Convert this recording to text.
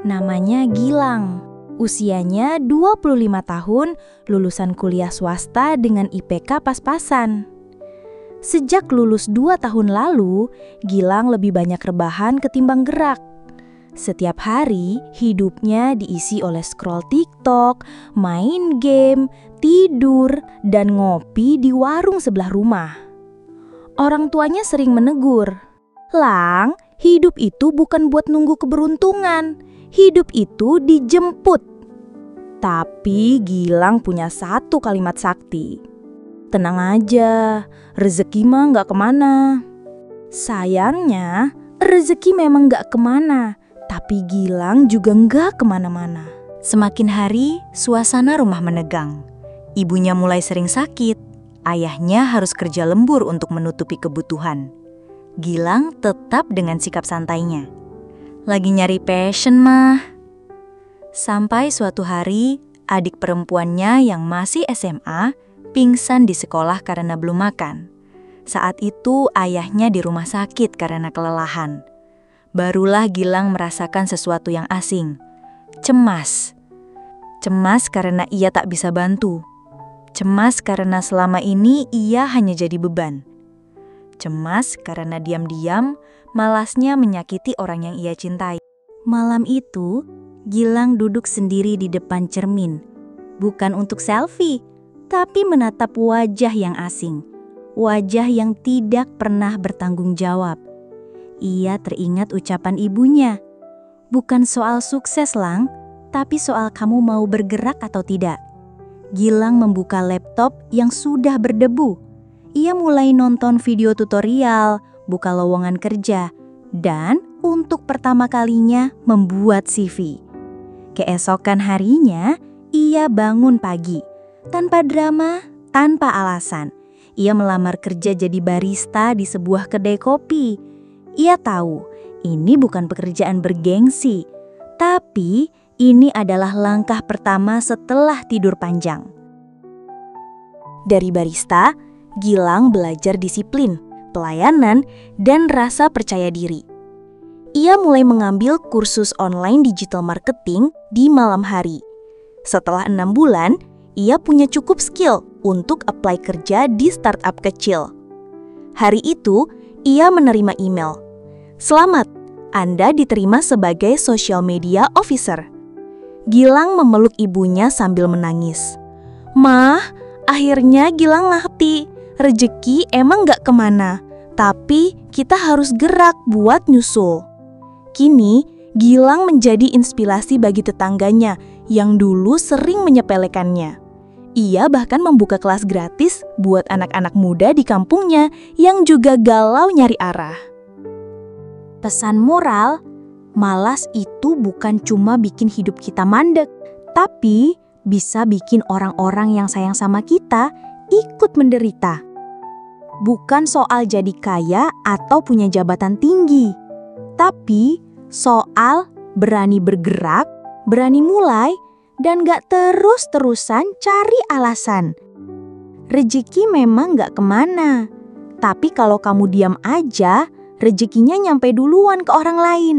Namanya Gilang. Usianya 25 tahun, lulusan kuliah swasta dengan IPK pas-pasan. Sejak lulus 2 tahun lalu, Gilang lebih banyak rebahan ketimbang gerak. Setiap hari, hidupnya diisi oleh scroll TikTok, main game, tidur, dan ngopi di warung sebelah rumah. Orang tuanya sering menegur, "Lang, hidup itu bukan buat nunggu keberuntungan. Hidup itu dijemput." Tapi Gilang punya satu kalimat sakti. "Tenang aja, rezeki mah gak kemana." Sayangnya, rezeki memang gak kemana, tapi Gilang juga gak kemana-mana. Semakin hari, suasana rumah menegang. Ibunya mulai sering sakit, ayahnya harus kerja lembur untuk menutupi kebutuhan. Gilang tetap dengan sikap santainya. Lagi nyari passion mah. Sampai suatu hari, adik perempuannya yang masih SMA pingsan di sekolah karena belum makan. Saat itu ayahnya di rumah sakit karena kelelahan. Barulah Gilang merasakan sesuatu yang asing. Cemas. Cemas karena ia tak bisa bantu. Cemas karena selama ini ia hanya jadi beban. Cemas karena diam-diam malasnya menyakiti orang yang ia cintai. Malam itu, Gilang duduk sendiri di depan cermin. Bukan untuk selfie, tapi menatap wajah yang asing. Wajah yang tidak pernah bertanggung jawab. Ia teringat ucapan ibunya. "Bukan soal sukses, Lang, tapi soal kamu mau bergerak atau tidak." Gilang membuka laptop yang sudah berdebu. Ia mulai nonton video tutorial, buka lowongan kerja, dan untuk pertama kalinya membuat CV. Keesokan harinya, ia bangun pagi. Tanpa drama, tanpa alasan. Ia melamar kerja jadi barista di sebuah kedai kopi. Ia tahu, ini bukan pekerjaan bergengsi, tapi ini adalah langkah pertama setelah tidur panjang. Dari barista, Gilang belajar disiplin, pelayanan, dan rasa percaya diri. Ia mulai mengambil kursus online digital marketing di malam hari. Setelah 6 bulan, ia punya cukup skill untuk apply kerja di startup kecil. Hari itu, ia menerima email. "Selamat, Anda diterima sebagai social media officer." Gilang memeluk ibunya sambil menangis. "Mah, akhirnya Gilang ngerti, rezeki emang gak kemana, tapi kita harus gerak buat nyusul." Kini, Gilang menjadi inspirasi bagi tetangganya yang dulu sering menyepelekannya. Ia bahkan membuka kelas gratis buat anak-anak muda di kampungnya yang juga galau nyari arah. Pesan moral, malas itu bukan cuma bikin hidup kita mandek, tapi bisa bikin orang-orang yang sayang sama kita ikut menderita. Bukan soal jadi kaya atau punya jabatan tinggi, tapi soal berani bergerak, berani mulai, dan gak terus-terusan cari alasan. Rezeki memang gak kemana, tapi kalau kamu diam aja, rezekinya nyampe duluan ke orang lain.